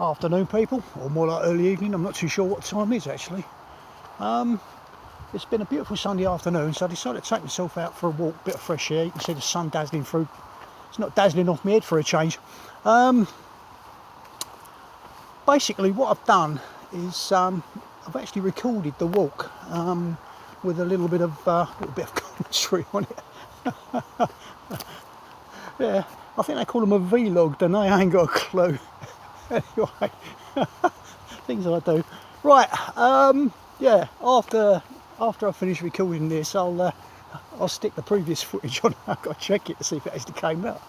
afternoon, people, or more like early evening. I'm not too sure what time it is actually. It's been a beautiful Sunday afternoon, so I decided to take myself out for a walk, bit of fresh air. You can see the sun dazzling through. It's not dazzling off my head for a change. Basically what I've done is I've actually recorded the walk with a little bit of commentary on it. Yeah, I think they call them a vlog, don't they? I ain't got a clue. Anyway, things I do. Right, yeah, after I finish recording this, I'll stick the previous footage on. I've got to check it to see if it actually came out.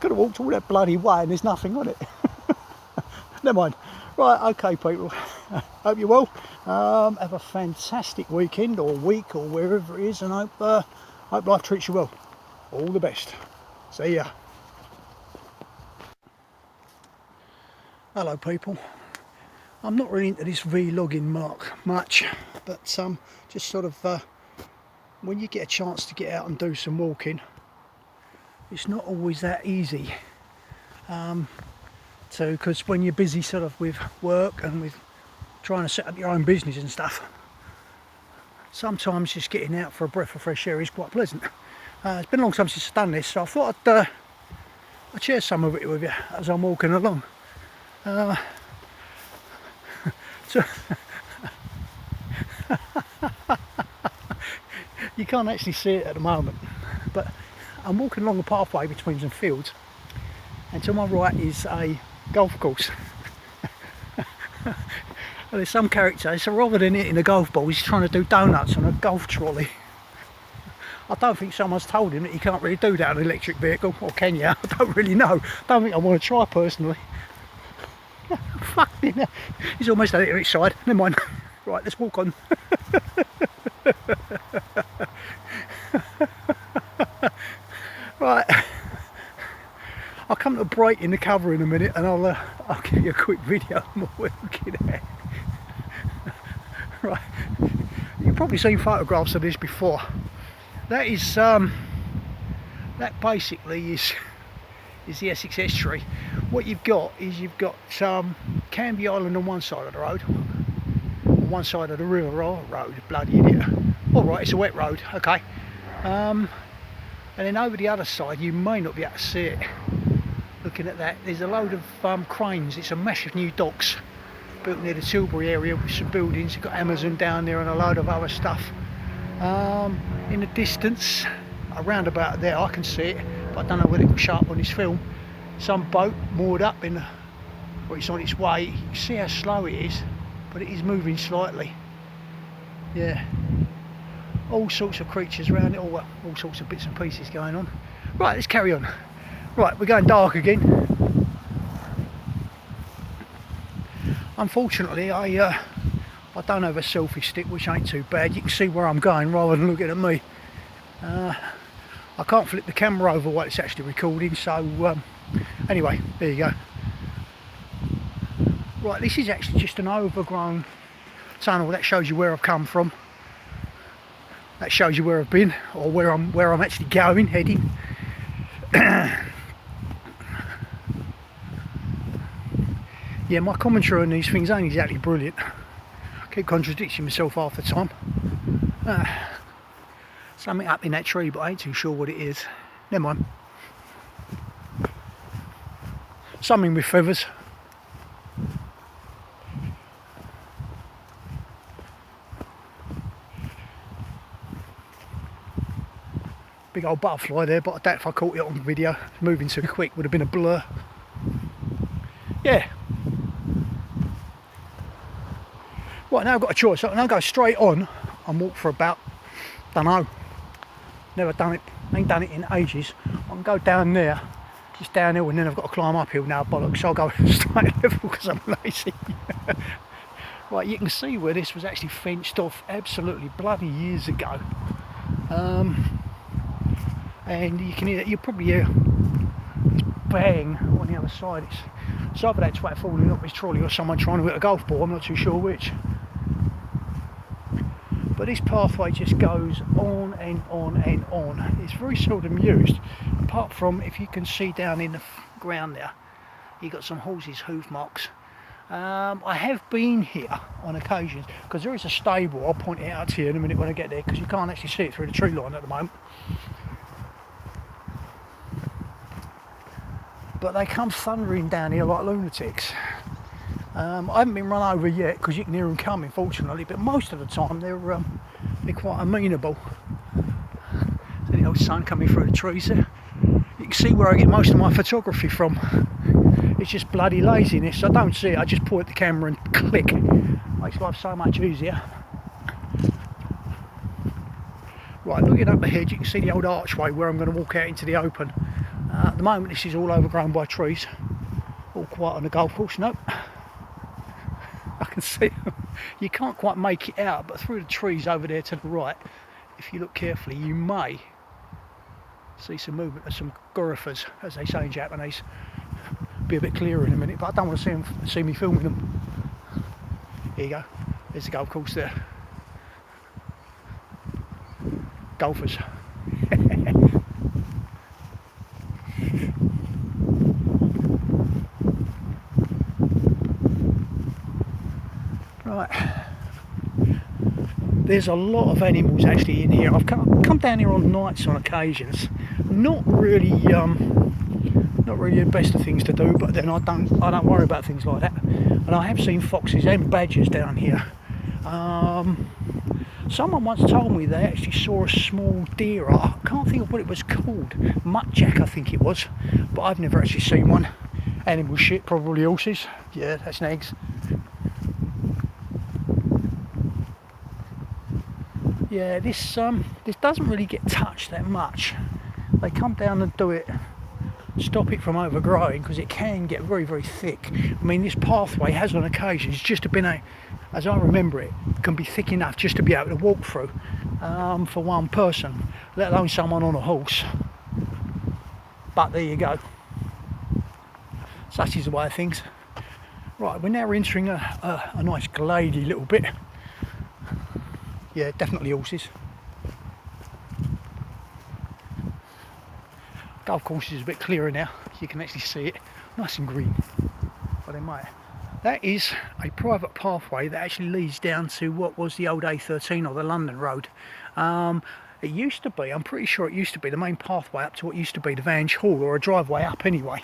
Could have walked all that bloody way and there's nothing on it. Never mind. Right, okay, people. Hope you're well. Have a fantastic weekend or week or wherever it is, and hope life treats you well. All the best. See ya. Hello, people. I'm not really into this vlogging much, but just sort of when you get a chance to get out and do some walking, it's not always that easy. Because when you're busy sort of with work and with trying to set up your own business and stuff, sometimes just getting out for a breath of fresh air is quite pleasant. It's been a long time since I've done this, so I thought I'd share some of it with you as I'm walking along. So you can't actually see it at the moment, but I'm walking along a pathway between some fields, and to my right is a golf course. Well, there's some character, so rather than hitting a golf ball, he's trying to do donuts on a golf trolley. I don't think someone's told him that you can't really do that on an electric vehicle, or can you? I don't really know. Don't think I want to try personally. Fucking hell. He's almost at the other side. Never mind. Right, let's walk on. Right. I'll come to a break in the cover in a minute, and I'll give you a quick video of my working at. Right. You've probably seen photographs of this before. That is that basically is the Essex estuary. What you've got is Canby Island on one side of the road, on one side of the river road, bloody idiot. Alright, it's a wet road, okay. And then over the other side, you may not be able to see it. Looking at that, there's a load of cranes. It's a mesh of new docks built near the Tilbury area with some buildings. You've got Amazon down there and a load of other stuff. In the distance, around about there, I can see it, but I don't know whether it will show up on this film. Some boat moored up or it's on its way. You can see how slow it is, but it is moving slightly. Yeah, all sorts of creatures around it, all sorts of bits and pieces going on. Right, let's carry on. Right, we're going dark again. Unfortunately, I don't have a selfie stick, which ain't too bad. You can see where I'm going rather than looking at me. I can't flip the camera over while it's actually recording, so anyway, there you go. Right, this is actually just an overgrown tunnel. That shows you where I've come from. That shows you where I've been, or where I'm actually going, heading. Yeah, my commentary on these things ain't exactly brilliant. I keep contradicting myself half the time. Something up in that tree, but I ain't too sure what it is. Never mind. Something with feathers. Big old butterfly there, but I doubt if I caught it on video. Moving too quick would have been a blur. Yeah. Right, now I've got a choice. I can go straight on and walk for about, don't know, never done it, ain't done it in ages. I can go down there, just downhill, and then I've got to climb uphill now, bollocks, so I'll go straight level because I'm lazy. Right, you can see where this was actually fenced off absolutely bloody years ago. And you can hear, you probably hear this bang on the other side. It's either that twat falling up his trolley or someone trying to hit a golf ball, I'm not too sure which. But this pathway just goes on and on and on. It's very seldom used, apart from if you can see down in the ground there, You've got some horses' hoof marks. I have been here on occasions because there is a stable. I'll point it out to you in a minute when I get there, because you can't actually see it through the tree line at the moment. But they come thundering down here like lunatics. I haven't been run over yet because you can hear them coming, fortunately, but most of the time they're quite amenable. So the old sun coming through the trees there. You can see where I get most of my photography from. It's just bloody laziness. I don't see it, I just point the camera and click. Makes life so much easier. Right, looking up ahead, you can see the old archway where I'm going to walk out into the open. At the moment this is all overgrown by trees. All quiet on the golf course. Nope. I can see you can't quite make it out, but through the trees over there to the right, if you look carefully, you may see some movement of some gorifers, as they say in Japanese. Be a bit clearer in a minute, but I don't want to see me filming them. Here you go. There's the golf course there. Golfers. Right. There's a lot of animals actually in here. I've come down here on nights on occasions. Not really the best of things to do, but then I don't worry about things like that. And I have seen foxes and badgers down here. Someone once told me they actually saw a small deer. I can't think of what it was called. Muttjack, I think it was, but I've never actually seen one. Animal shit, probably horses. Yeah, that's nags. Yeah, this doesn't really get touched that much. They come down and do it, stop it from overgrowing, because it can get very, very thick. I mean, this pathway has on occasions just been as I remember it, can be thick enough just to be able to walk through for one person, let alone someone on a horse. But there you go. Such is the way of things. Right, we're now entering a nice glady little bit. Yeah, definitely horses. Golf course is a bit clearer now. You can actually see it, nice and green. But they might. That is a private pathway that actually leads down to what was the old A13 or the London Road. It used to be, I'm pretty sure it used to be the main pathway up to what used to be the Vange Hall, or a driveway up anyway.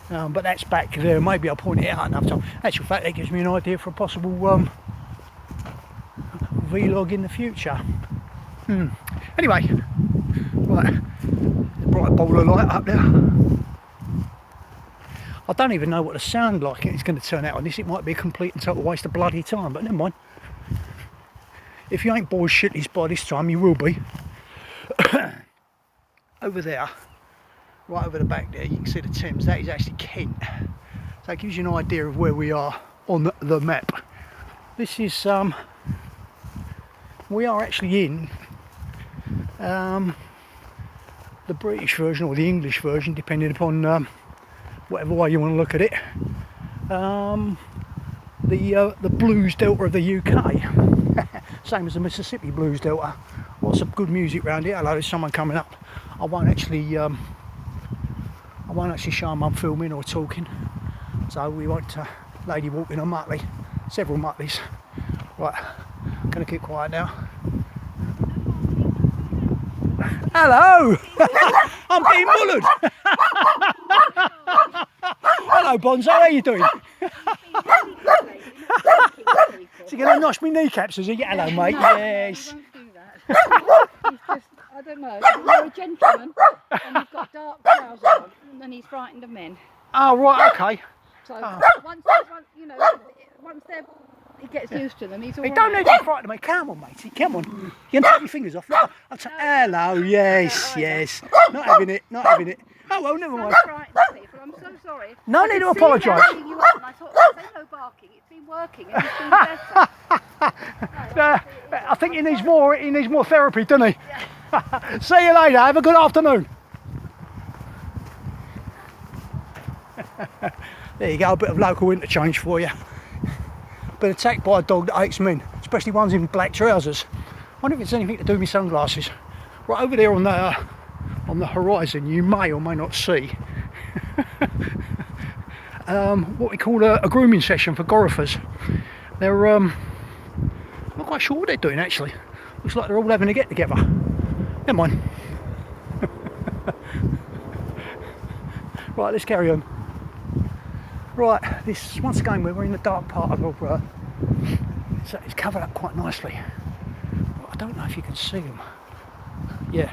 But that's back there. Maybe I'll point it out enough time. Actual fact, that gives me an idea for a possible vlog in the future. Anyway, right, a bright ball of light up there. I don't even know what the sound like it's going to turn out on this. It might be a complete and total waste of bloody time, but never mind. If you ain't bored shitless by this time, you will be. Over there, right over the back there, you can see the Thames. That is actually Kent. So it gives you an idea of where we are on the map. This is we are actually in the British version or the English version, depending upon whatever way you want to look at it. The Blues Delta of the UK. Same as the Mississippi Blues Delta. Lots of good music around here. Hello, there's someone coming up. I won't actually show them I'm filming or talking. So we won't lady walking on Muttley. Several Muttleys. Right, gonna keep quiet now. Hello! I'm being mullered! Hello Bonzo, how are you doing? Is he going to nosh me kneecaps, is he? Hello mate, yes. He's just, I don't know, you're a gentleman and you've got dark trousers on and he's frightened of men. Oh right, okay. So once he gets used to them, he's all He right. don't need to be frightened of me. Come on matey, come on. You can take your fingers off. Hello, yes, yes. Not having it, not having it. Oh well, never mind. Frightened people, I'm so sorry. No need to apologise. You up and I thought, say no barking, it's been working and it's been better. I think he needs more therapy, doesn't he? Yeah. See you later, have a good afternoon. There you go, a bit of local interchange for you. Been attacked by a dog that hates men, especially ones in black trousers. I wonder if it's anything to do with my sunglasses. Right over there on the horizon, you may or may not see what we call a grooming session for goruffers. They're I'm not quite sure what they're doing actually. Looks like they're all having a get together. Never mind. Right, let's carry on. Right, this once again we're in the dark part of the it's covered up quite nicely. I don't know if you can see them. Yeah.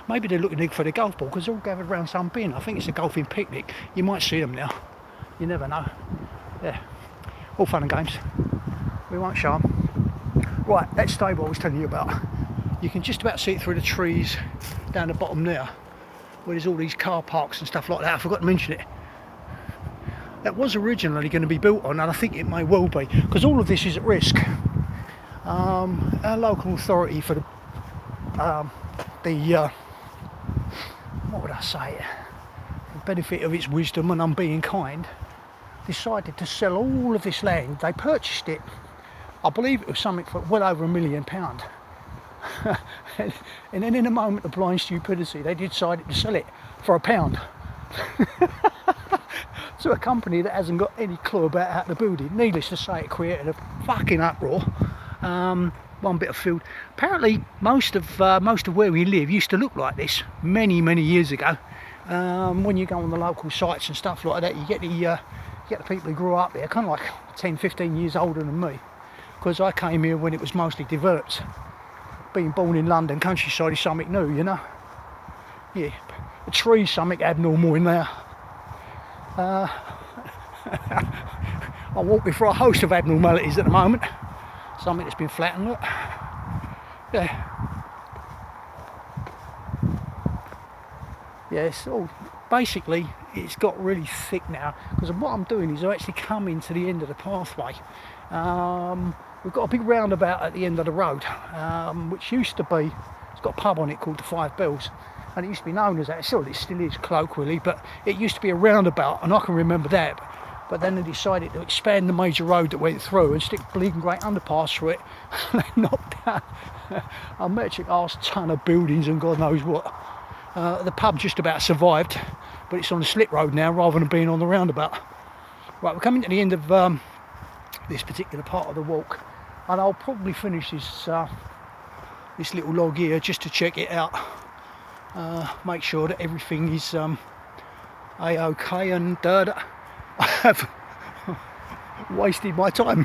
Maybe they're looking for the golf ball because they're all gathered around some bin. I think it's a golfing picnic. You might see them now. You never know. Yeah. All fun and games. We won't show them. Right, that stable I was telling you about. You can just about see it through the trees down the bottom there, where there's all these car parks and stuff like that. I forgot to mention it. That was originally going to be built on, and I think it may well be, because all of this is at risk. Our local authority for what would I say, the benefit of its wisdom and being kind, decided to sell all of this land. They purchased it, I believe it was something for well over £1 million. And then in a moment of blind stupidity they decided to sell it for £1 to a company that hasn't got any clue about how to build it. Needless to say, it created a fucking uproar. One bit of field. Apparently most of where we live used to look like this many years ago. When you go on the local sites and stuff like that, you get the people who grew up there, kind of like 10-15 years older than me, because I came here when it was mostly developed. Being born in London countryside is something new, you know. Yeah, a tree's something abnormal in there. I'm walking through a host of abnormalities at the moment. Something that's been flattened, look. Yeah. Yeah, it's all, basically it's got really thick now, because what I'm doing is I'm actually coming to the end of the pathway. We've got a big roundabout at the end of the road, which used to be, it's got a pub on it called the Five Bells, and it used to be known as that. It still is colloquially, but it used to be a roundabout, and I can remember that. But then they decided to expand the major road that went through and stick bleeding great underpass through it, and they knocked down a metric arse ton of buildings and God knows what. The pub just about survived, but it's on the slip road now rather than being on the roundabout. Right, we're coming to the end of this particular part of the walk, and I'll probably finish this this little log here just to check it out, make sure that everything is a-okay, and that I have wasted my time,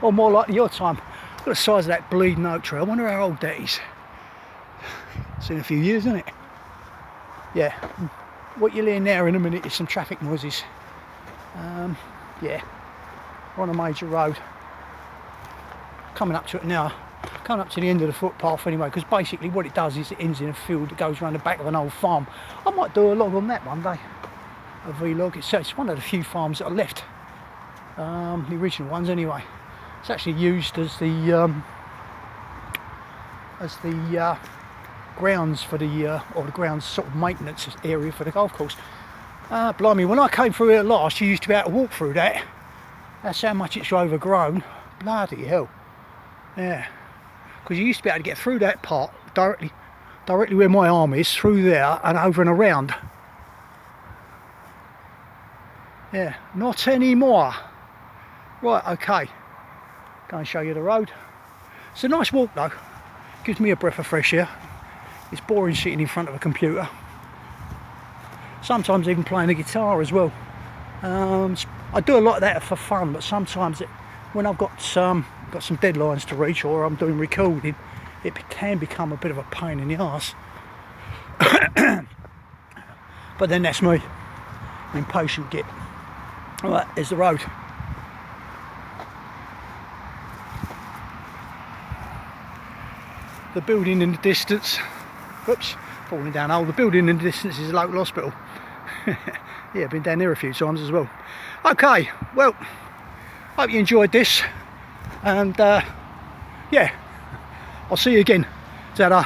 or more likely your time. Look at the size of that bleeding oak tree. I wonder how old that is. It's in a few years, isn't it? Yeah. What you'll hear now in a minute is some traffic noises. Yeah, we're on a major road. Coming up to it now. Coming up to the end of the footpath anyway, because basically what it does is it ends in a field that goes around the back of an old farm. I might do a log on that one day. A vlog. It's one of the few farms that are left. The original ones anyway. It's actually used as the grounds for the grounds sort of maintenance area for the golf course. Blimey, when I came through here last, you used to be able to walk through that. That's how much it's overgrown. Bloody hell. Yeah. Because you used to be able to get through that part directly where my arm is, through there and over and around. Yeah, not anymore. Right, okay. Go and show you the road. It's a nice walk though. Gives me a breath of fresh air. It's boring sitting in front of a computer. Sometimes even playing the guitar as well. I do a lot of that for fun, but sometimes when I've got some deadlines to reach, or I'm doing recording, it can become a bit of a pain in the arse. But then that's me, an impatient git. Right, there's the road. The building in the distance, oops, falling down. Oh, the building in the distance is a local hospital. Yeah, been down there a few times as well. Okay, well, hope you enjoyed this, and yeah, I'll see you again. Ta-da.